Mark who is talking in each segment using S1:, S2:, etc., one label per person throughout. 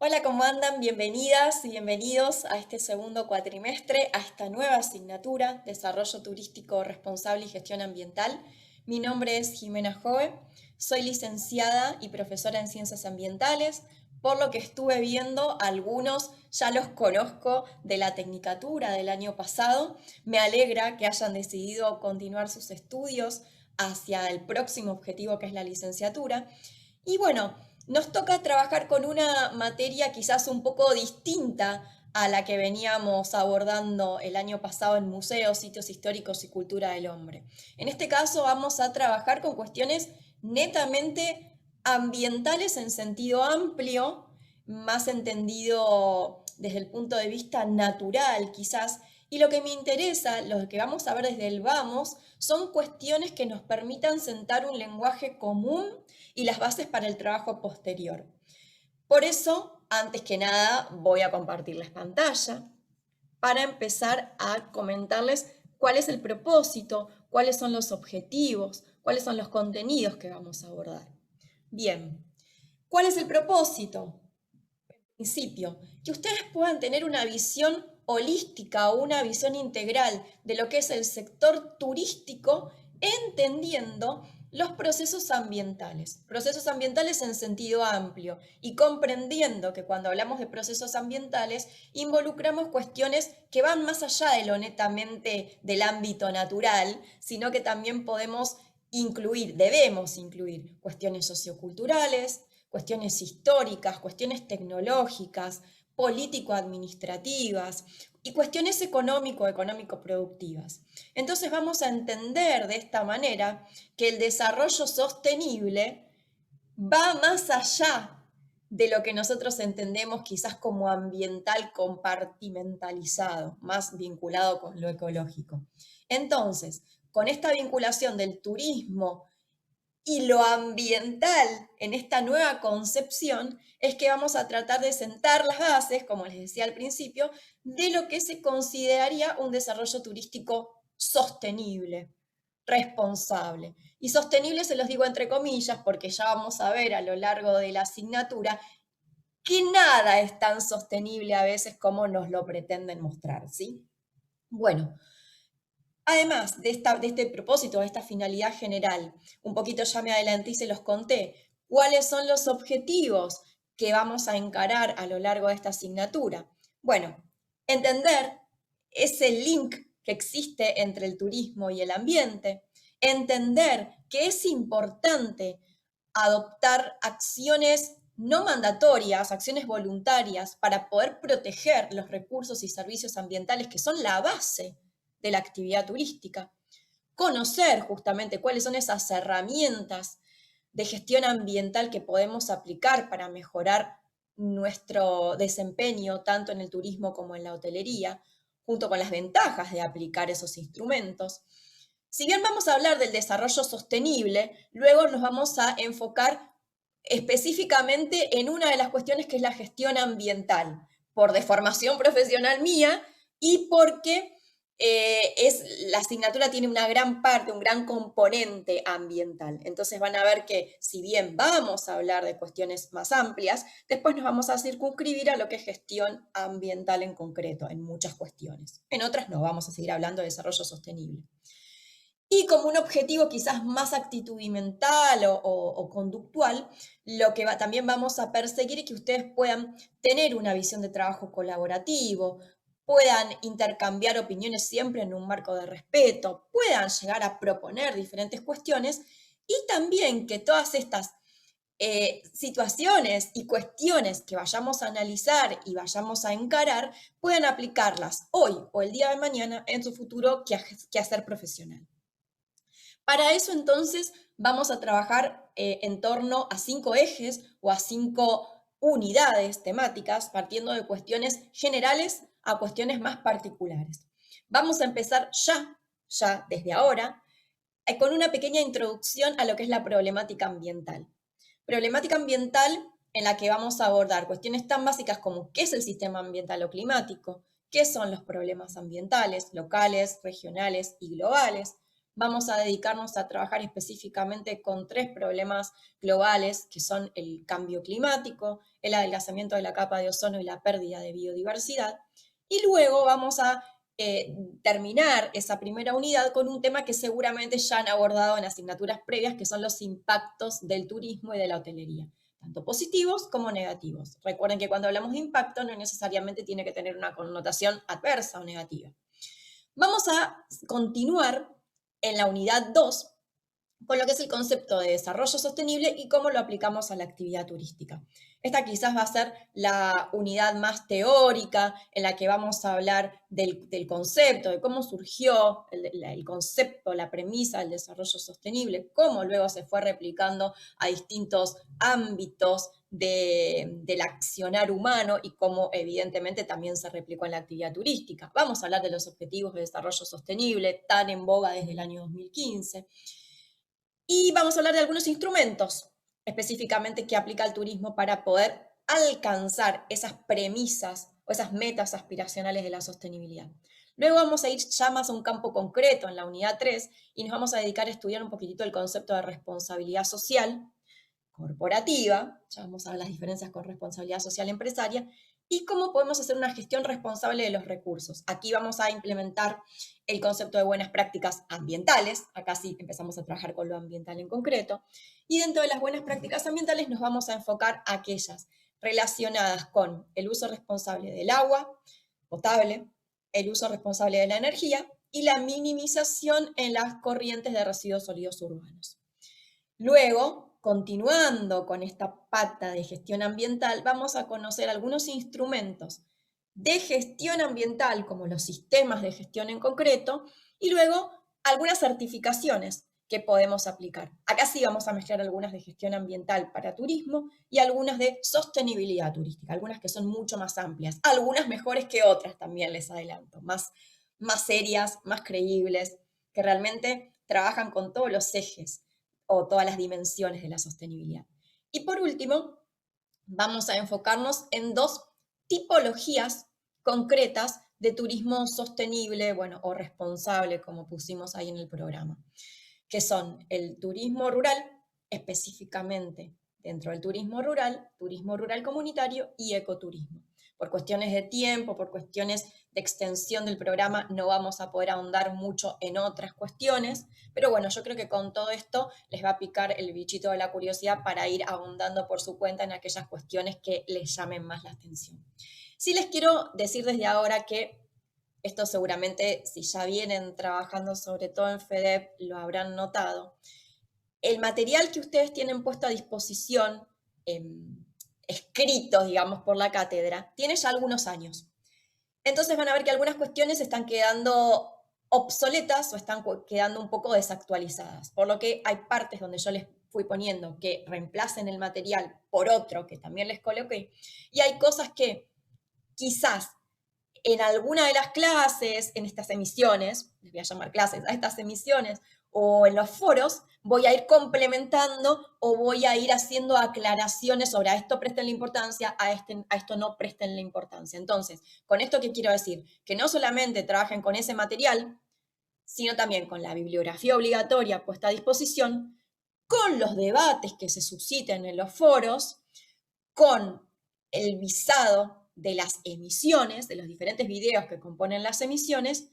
S1: Hola, ¿cómo andan? Bienvenidas y bienvenidos a este segundo cuatrimestre, a esta nueva asignatura, Desarrollo Turístico Responsable y Gestión Ambiental. Mi nombre es Jimena Jove, soy licenciada y profesora en Ciencias Ambientales, por lo que estuve viendo algunos, ya los conozco de la tecnicatura del año pasado. Me alegra que hayan decidido continuar sus estudios hacia el próximo objetivo que es la licenciatura. Y bueno, nos toca trabajar con una materia quizás un poco distinta a la que veníamos abordando el año pasado en museos, sitios históricos y cultura del hombre. En este caso vamos a trabajar con cuestiones netamente ambientales en sentido amplio, más entendido desde el punto de vista natural quizás, y lo que me interesa, lo que vamos a ver desde el vamos, son cuestiones que nos permitan sentar un lenguaje común y las bases para el trabajo posterior. Por eso, antes que nada, voy a compartirles pantalla para empezar a comentarles cuál es el propósito, cuáles son los objetivos, cuáles son los contenidos que vamos a abordar. Bien, ¿cuál es el propósito? Principio, que ustedes puedan tener una visión holística o una visión integral de lo que es el sector turístico, entendiendo los procesos ambientales en sentido amplio y comprendiendo que cuando hablamos de procesos ambientales involucramos cuestiones que van más allá de lo netamente del ámbito natural, sino que también podemos incluir, debemos incluir cuestiones socioculturales, cuestiones históricas, cuestiones tecnológicas, político-administrativas y cuestiones económico-productivas. Entonces vamos a entender de esta manera que el desarrollo sostenible va más allá de lo que nosotros entendemos quizás como ambiental compartimentalizado, más vinculado con lo ecológico. Entonces, con esta vinculación del turismo y lo ambiental en esta nueva concepción es que vamos a tratar de sentar las bases, como les decía al principio, de lo que se consideraría un desarrollo turístico sostenible, responsable. Y sostenible se los digo entre comillas porque ya vamos a ver a lo largo de la asignatura que nada es tan sostenible a veces como nos lo pretenden mostrar, ¿sí? Bueno, además de este propósito, de esta finalidad general, un poquito ya me adelanté y se los conté, ¿cuáles son los objetivos que vamos a encarar a lo largo de esta asignatura? Bueno, entender ese link que existe entre el turismo y el ambiente, entender que es importante adoptar acciones no mandatorias, acciones voluntarias para poder proteger los recursos y servicios ambientales que son la base de la actividad turística, conocer justamente cuáles son esas herramientas de gestión ambiental que podemos aplicar para mejorar nuestro desempeño tanto en el turismo como en la hotelería, junto con las ventajas de aplicar esos instrumentos. Si bien vamos a hablar del desarrollo sostenible, luego nos vamos a enfocar específicamente en una de las cuestiones que es la gestión ambiental, por deformación profesional mía y porque la asignatura tiene una gran parte, un gran componente ambiental. Entonces van a ver que si bien vamos a hablar de cuestiones más amplias, después nos vamos a circunscribir a lo que es gestión ambiental en concreto, en muchas cuestiones. En otras no, vamos a seguir hablando de desarrollo sostenible. Y como un objetivo quizás más actitudimental o conductual, lo que también vamos a perseguir es que ustedes puedan tener una visión de trabajo colaborativo, puedan intercambiar opiniones siempre en un marco de respeto, puedan llegar a proponer diferentes cuestiones y también que todas estas situaciones y cuestiones que vayamos a analizar y vayamos a encarar puedan aplicarlas hoy o el día de mañana en su futuro quehacer profesional. Para eso entonces vamos a trabajar en torno a 5 ejes o a 5 unidades temáticas, partiendo de cuestiones generales a cuestiones más particulares. Vamos a empezar ya desde ahora, con una pequeña introducción a lo que es la problemática ambiental. Problemática ambiental en la que vamos a abordar cuestiones tan básicas como qué es el sistema ambiental o climático, qué son los problemas ambientales locales, regionales y globales, vamos a dedicarnos a trabajar específicamente con 3 problemas globales, que son el cambio climático, el adelgazamiento de la capa de ozono y la pérdida de biodiversidad. Y luego vamos a terminar esa primera unidad con un tema que seguramente ya han abordado en asignaturas previas, que son los impactos del turismo y de la hotelería, tanto positivos como negativos. Recuerden que cuando hablamos de impacto no necesariamente tiene que tener una connotación adversa o negativa. Vamos a continuar en la unidad 2 con lo que es el concepto de desarrollo sostenible y cómo lo aplicamos a la actividad turística. Esta quizás va a ser la unidad más teórica en la que vamos a hablar del concepto, de cómo surgió el concepto, la premisa del desarrollo sostenible, cómo luego se fue replicando a distintos ámbitos del accionar humano y cómo evidentemente también se replicó en la actividad turística. Vamos a hablar de los objetivos de desarrollo sostenible, tan en boga desde el año 2015. Y vamos a hablar de algunos instrumentos específicamente que aplica el turismo para poder alcanzar esas premisas o esas metas aspiracionales de la sostenibilidad. Luego vamos a ir ya más a un campo concreto en la unidad 3 y nos vamos a dedicar a estudiar un poquitito el concepto de responsabilidad social corporativa, ya vamos a ver las diferencias con responsabilidad social empresaria, y cómo podemos hacer una gestión responsable de los recursos. Aquí vamos a implementar el concepto de buenas prácticas ambientales, acá sí empezamos a trabajar con lo ambiental en concreto, y dentro de las buenas prácticas ambientales nos vamos a enfocar a aquellas relacionadas con el uso responsable del agua potable, el uso responsable de la energía y la minimización en las corrientes de residuos sólidos urbanos. Luego, continuando con esta pata de gestión ambiental, vamos a conocer algunos instrumentos de gestión ambiental, como los sistemas de gestión en concreto, y luego algunas certificaciones que podemos aplicar. Acá sí vamos a mezclar algunas de gestión ambiental para turismo y algunas de sostenibilidad turística, algunas que son mucho más amplias, algunas mejores que otras también les adelanto, más serias, más creíbles, que realmente trabajan con todos los ejes o todas las dimensiones de la sostenibilidad. Y por último, vamos a enfocarnos en 2 tipologías concretas de turismo sostenible, bueno, o responsable, como pusimos ahí en el programa, que son el turismo rural, específicamente dentro del turismo rural comunitario y ecoturismo. Por cuestiones de tiempo, por cuestiones de extensión del programa, no vamos a poder ahondar mucho en otras cuestiones, pero bueno, yo creo que con todo esto les va a picar el bichito de la curiosidad para ir ahondando por su cuenta en aquellas cuestiones que les llamen más la atención. Sí les quiero decir desde ahora que esto seguramente, si ya vienen trabajando sobre todo en FEDEP, lo habrán notado. El material que ustedes tienen puesto a disposición, escrito, digamos, por la cátedra, tiene ya algunos años. Entonces van a ver que algunas cuestiones están quedando obsoletas o están quedando un poco desactualizadas, por lo que hay partes donde yo les fui poniendo que reemplacen el material por otro que también les coloqué, y hay cosas que quizás en alguna de las clases, en estas emisiones, les voy a llamar clases, a estas emisiones, o en los foros, voy a ir complementando o voy a ir haciendo aclaraciones sobre a esto presten la importancia, a esto no presten la importancia. Entonces, ¿con esto qué quiero decir? Que no solamente trabajen con ese material, sino también con la bibliografía obligatoria puesta a disposición, con los debates que se susciten en los foros, con el visado de las emisiones, de los diferentes videos que componen las emisiones,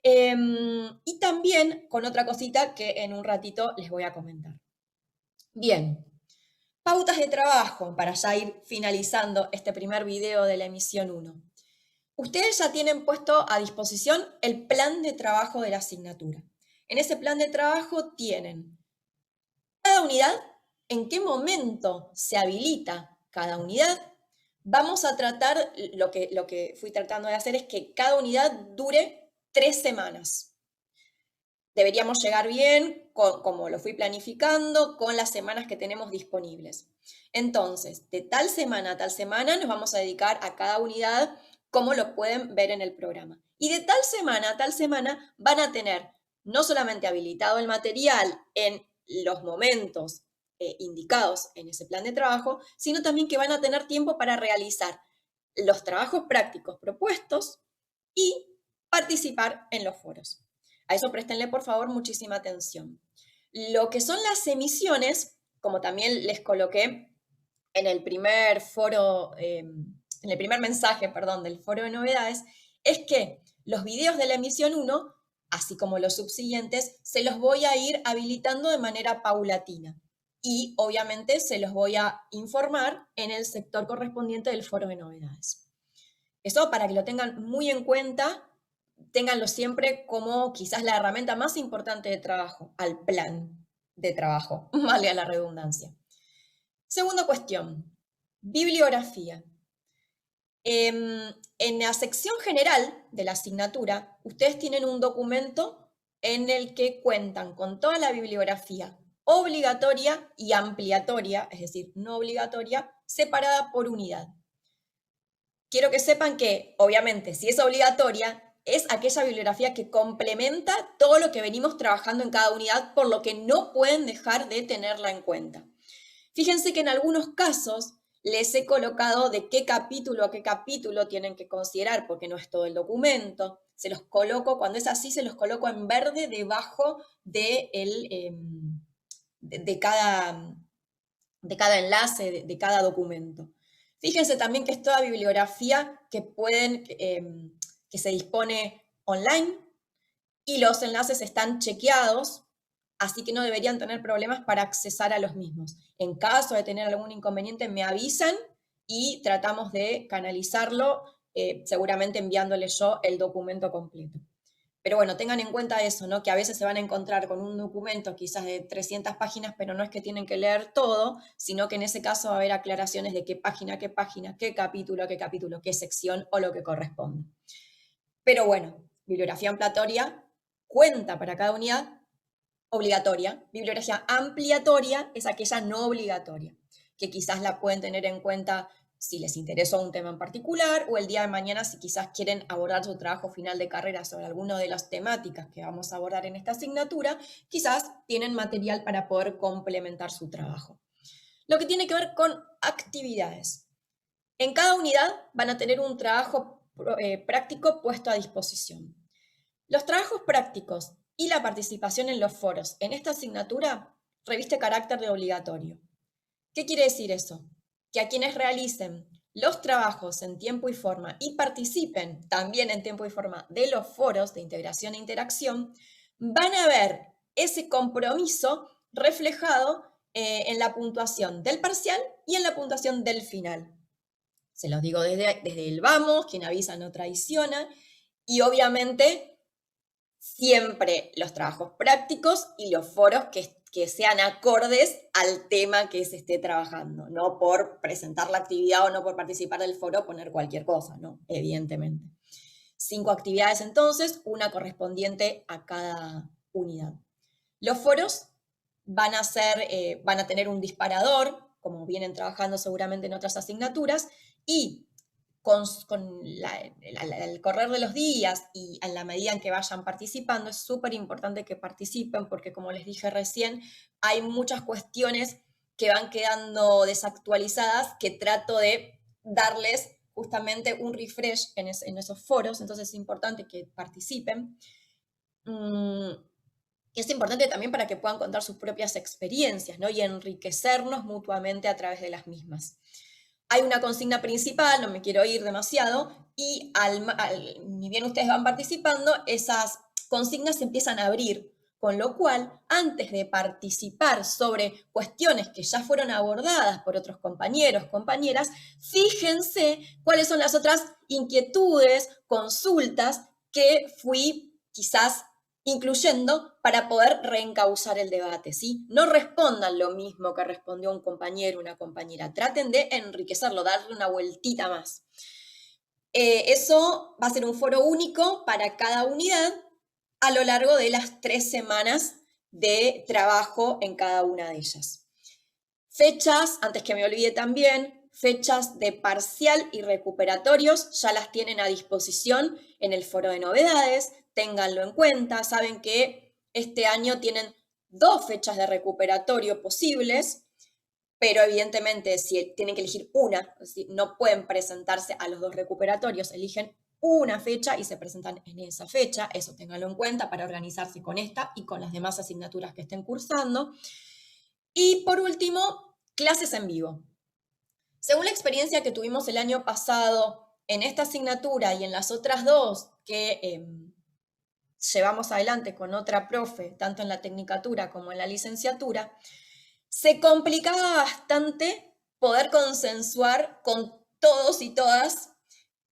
S1: y también con otra cosita que en un ratito les voy a comentar. Bien, pautas de trabajo para ya ir finalizando este primer video de la emisión 1. Ustedes ya tienen puesto a disposición el plan de trabajo de la asignatura. En ese plan de trabajo tienen cada unidad, en qué momento se habilita cada unidad. Vamos a tratar, lo que fui tratando de hacer es que cada unidad dure 3 semanas. Deberíamos llegar bien, como lo fui planificando, con las semanas que tenemos disponibles. Entonces, de tal semana a tal semana nos vamos a dedicar a cada unidad, como lo pueden ver en el programa. Y de tal semana a tal semana van a tener no solamente habilitado el material en los momentos indicados en ese plan de trabajo, sino también que van a tener tiempo para realizar los trabajos prácticos propuestos y participar en los foros. A eso préstenle, por favor, muchísima atención. Lo que son las emisiones, como también les coloqué en el primer foro, en el primer mensaje, perdón, del foro de novedades, es que los videos de la emisión 1, así como los subsiguientes, se los voy a ir habilitando de manera paulatina. Y obviamente se los voy a informar en el sector correspondiente del foro de novedades. Eso para que lo tengan muy en cuenta, ténganlo siempre como quizás la herramienta más importante de trabajo, al plan de trabajo, valga la redundancia. Segunda cuestión, bibliografía. En la sección general de la asignatura, ustedes tienen un documento en el que cuentan con toda la bibliografía obligatoria y ampliatoria, es decir, no obligatoria, separada por unidad. Quiero que sepan que, obviamente, si es obligatoria, es aquella bibliografía que complementa todo lo que venimos trabajando en cada unidad, por lo que no pueden dejar de tenerla en cuenta. Fíjense que en algunos casos les he colocado de qué capítulo a qué capítulo tienen que considerar, porque no es todo el documento. Se los coloco, cuando es así, se los coloco en verde debajo de, cada enlace, de cada documento. Fíjense también que es toda bibliografía que que se dispone online y los enlaces están chequeados, así que no deberían tener problemas para accesar a los mismos. En caso de tener algún inconveniente, me avisan y tratamos de canalizarlo, seguramente enviándoles yo el documento completo. Pero bueno, tengan en cuenta eso, ¿no? Que a veces se van a encontrar con un documento quizás de 300 páginas, pero no es que tienen que leer todo, sino que en ese caso va a haber aclaraciones de qué página, qué capítulo, qué sección o lo que corresponde. Pero bueno, bibliografía ampliatoria cuenta para cada unidad obligatoria. Bibliografía ampliatoria es aquella no obligatoria, que quizás la pueden tener en cuenta si les interesó un tema en particular o el día de mañana si quizás quieren abordar su trabajo final de carrera sobre alguna de las temáticas que vamos a abordar en esta asignatura, quizás tienen material para poder complementar su trabajo. Lo que tiene que ver con actividades. En cada unidad van a tener un trabajo práctico puesto a disposición. Los trabajos prácticos y la participación en los foros en esta asignatura reviste carácter de obligatorio. ¿Qué quiere decir eso? Que a quienes realicen los trabajos en tiempo y forma y participen también en tiempo y forma de los foros de integración e interacción, van a ver ese compromiso reflejado en la puntuación del parcial y en la puntuación del final. Se los digo desde el vamos, quien avisa no traiciona, y obviamente siempre los trabajos prácticos y los foros que sean acordes al tema que se esté trabajando, no por presentar la actividad o no por participar del foro poner cualquier cosa, ¿no? Evidentemente. 5 actividades entonces, una correspondiente a cada unidad. Los foros van a tener un disparador, como vienen trabajando seguramente en otras asignaturas, y con el correr de los días y a la medida en que vayan participando, es súper importante que participen porque, como les dije recién, hay muchas cuestiones que van quedando desactualizadas que trato de darles justamente un refresh en esos foros, entonces es importante que participen. Es importante también para que puedan contar sus propias experiencias, ¿no? Y enriquecernos mutuamente a través de las mismas. Hay una consigna principal, no me quiero ir demasiado, y ni bien ustedes van participando, esas consignas se empiezan a abrir, con lo cual, antes de participar sobre cuestiones que ya fueron abordadas por otros compañeros, compañeras, fíjense cuáles son las otras inquietudes, consultas que fui quizás incluyendo para poder reencauzar el debate, ¿sí? No respondan lo mismo que respondió un compañero o una compañera, traten de enriquecerlo, darle una vueltita más. Eso va a ser un foro único para cada unidad a lo largo de las 3 semanas de trabajo en cada una de ellas. Fechas, antes que me olvide también, fechas de parcial y recuperatorios ya las tienen a disposición en el foro de novedades, ténganlo en cuenta, saben que este año tienen 2 fechas de recuperatorio posibles, pero evidentemente si tienen que elegir una, no pueden presentarse a los 2 recuperatorios, eligen una fecha y se presentan en esa fecha. Eso ténganlo en cuenta para organizarse con esta y con las demás asignaturas que estén cursando. Y por último, clases en vivo. Según la experiencia que tuvimos el año pasado en esta asignatura y en las otras dos que llevamos adelante con otra profe, tanto en la tecnicatura como en la licenciatura, se complicaba bastante poder consensuar con todos y todas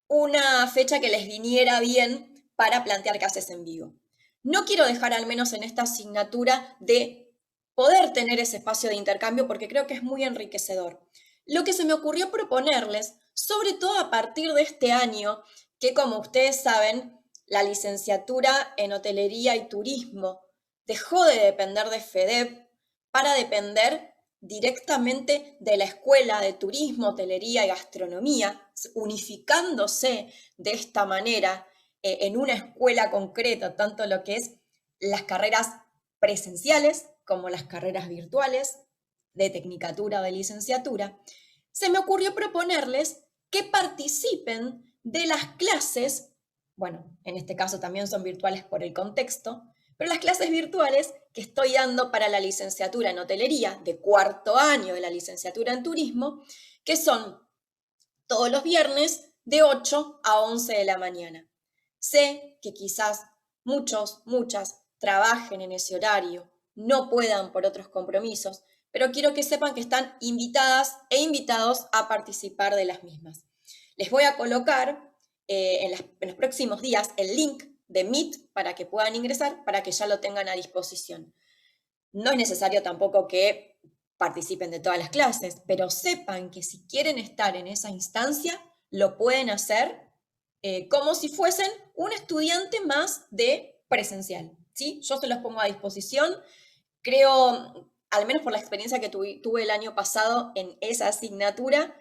S1: una fecha que les viniera bien para plantear clases en vivo. No quiero dejar, al menos en esta asignatura, de poder tener ese espacio de intercambio porque creo que es muy enriquecedor. Lo que se me ocurrió proponerles, sobre todo a partir de este año, que como ustedes saben, la licenciatura en hotelería y turismo dejó de depender de FEDEP para depender directamente de la Escuela de Turismo, Hotelería y Gastronomía, unificándose de esta manera en una escuela concreta, tanto lo que es las carreras presenciales como las carreras virtuales de tecnicatura o de licenciatura, se me ocurrió proponerles que participen de las clases, bueno, en este caso también son virtuales por el contexto, pero las clases virtuales que estoy dando para la licenciatura en hotelería de cuarto año de la licenciatura en turismo, que son todos los viernes de 8 a 11 de la mañana. Sé que quizás muchas trabajen en ese horario, no puedan por otros compromisos, pero quiero que sepan que están invitadas e invitados a participar de las mismas. Les voy a colocar en los próximos días el link de Meet para que puedan ingresar, para que ya lo tengan a disposición. No es necesario tampoco que participen de todas las clases, pero sepan que si quieren estar en esa instancia, lo pueden hacer como si fuesen un estudiante más de presencial, ¿sí? Yo se los pongo a disposición. Creo, al menos por la experiencia que tuve el año pasado en esa asignatura,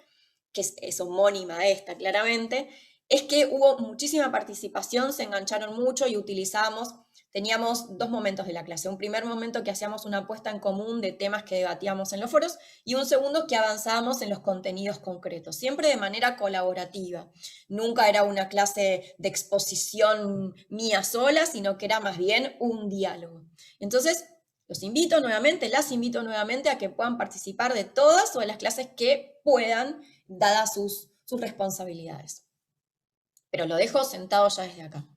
S1: que es homónima a esta claramente, es que hubo muchísima participación, se engancharon mucho y teníamos dos momentos de la clase. Un primer momento que hacíamos una puesta en común de temas que debatíamos en los foros y un segundo que avanzábamos en los contenidos concretos, siempre de manera colaborativa. Nunca era una clase de exposición mía sola, sino que era más bien un diálogo. Entonces, las invito nuevamente a que puedan participar de todas o de las clases que puedan, dadas sus responsabilidades. Pero lo dejo sentado ya desde acá.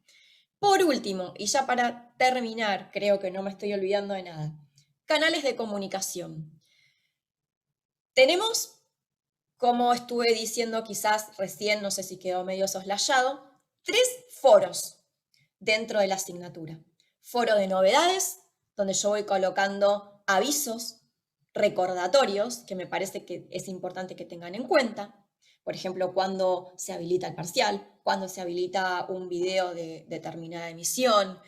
S1: Por último, y ya para terminar, creo que no me estoy olvidando de nada, canales de comunicación. Tenemos, como estuve diciendo quizás recién, no sé si quedó medio soslayado, 3 foros dentro de la asignatura. Foro de novedades, donde yo voy colocando avisos, recordatorios, que me parece que es importante que tengan en cuenta. Por ejemplo, cuando se habilita el parcial, cuando se habilita un video de determinada emisión,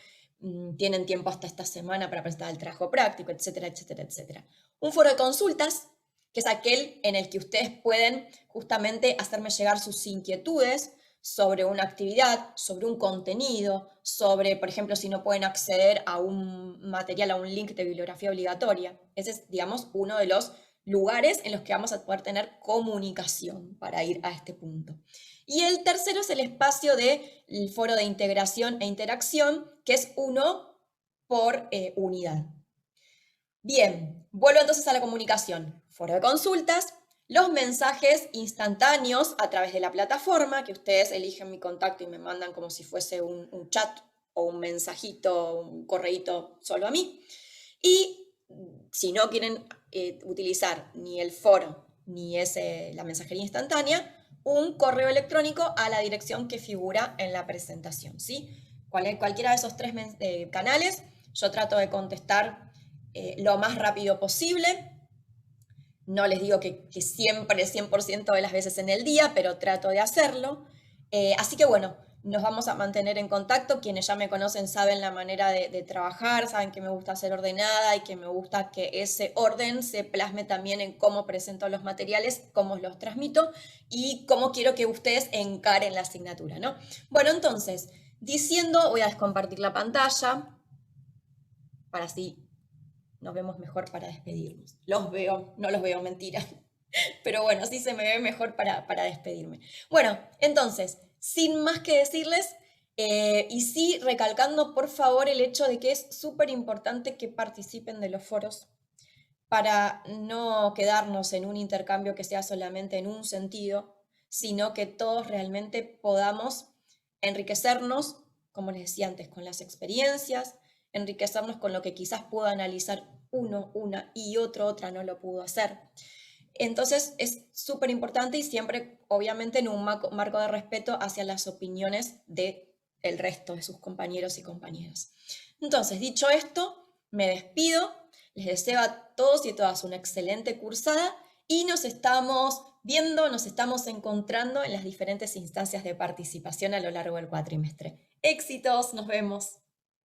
S1: tienen tiempo hasta esta semana para presentar el trabajo práctico, etcétera, etcétera, etcétera. Un foro de consultas, que es aquel en el que ustedes pueden justamente hacerme llegar sus inquietudes sobre una actividad, sobre un contenido, sobre, por ejemplo, si no pueden acceder a un material, a un link de bibliografía obligatoria. Ese es, digamos, uno de los lugares en los que vamos a poder tener comunicación para ir a este punto. Y el tercero es el espacio del foro de integración e interacción, que es uno por unidad. Bien, vuelvo entonces a la comunicación. Foro de consultas, los mensajes instantáneos a través de la plataforma, que ustedes eligen mi contacto y me mandan como si fuese un chat o un mensajito, un correíto solo a mí. Y si no quieren utilizar ni el foro ni la mensajería instantánea, un correo electrónico a la dirección que figura en la presentación, ¿sí? Cualquiera de esos 3 canales, yo trato de contestar lo más rápido posible. No les digo que siempre, 100% de las veces en el día, pero trato de hacerlo. Así que bueno, nos vamos a mantener en contacto. Quienes ya me conocen saben la manera de trabajar, saben que me gusta ser ordenada y que me gusta que ese orden se plasme también en cómo presento los materiales, cómo los transmito y cómo quiero que ustedes encaren la asignatura, ¿no? Bueno, entonces, voy a descompartir la pantalla para así nos vemos mejor para despedirnos. Los veo, no los veo, mentira. Pero bueno, sí se me ve mejor para despedirme. Bueno, entonces, sin más que decirles, y sí recalcando por favor el hecho de que es súper importante que participen de los foros para no quedarnos en un intercambio que sea solamente en un sentido, sino que todos realmente podamos enriquecernos, como les decía antes, con las experiencias, enriquecernos con lo que quizás pueda analizar uno, una y otra no lo pudo hacer. Entonces es súper importante y siempre, obviamente, en un marco de respeto hacia las opiniones del resto de sus compañeros y compañeras. Entonces, dicho esto, me despido, les deseo a todos y a todas una excelente cursada y nos estamos viendo, nos estamos encontrando en las diferentes instancias de participación a lo largo del cuatrimestre. Éxitos, nos vemos.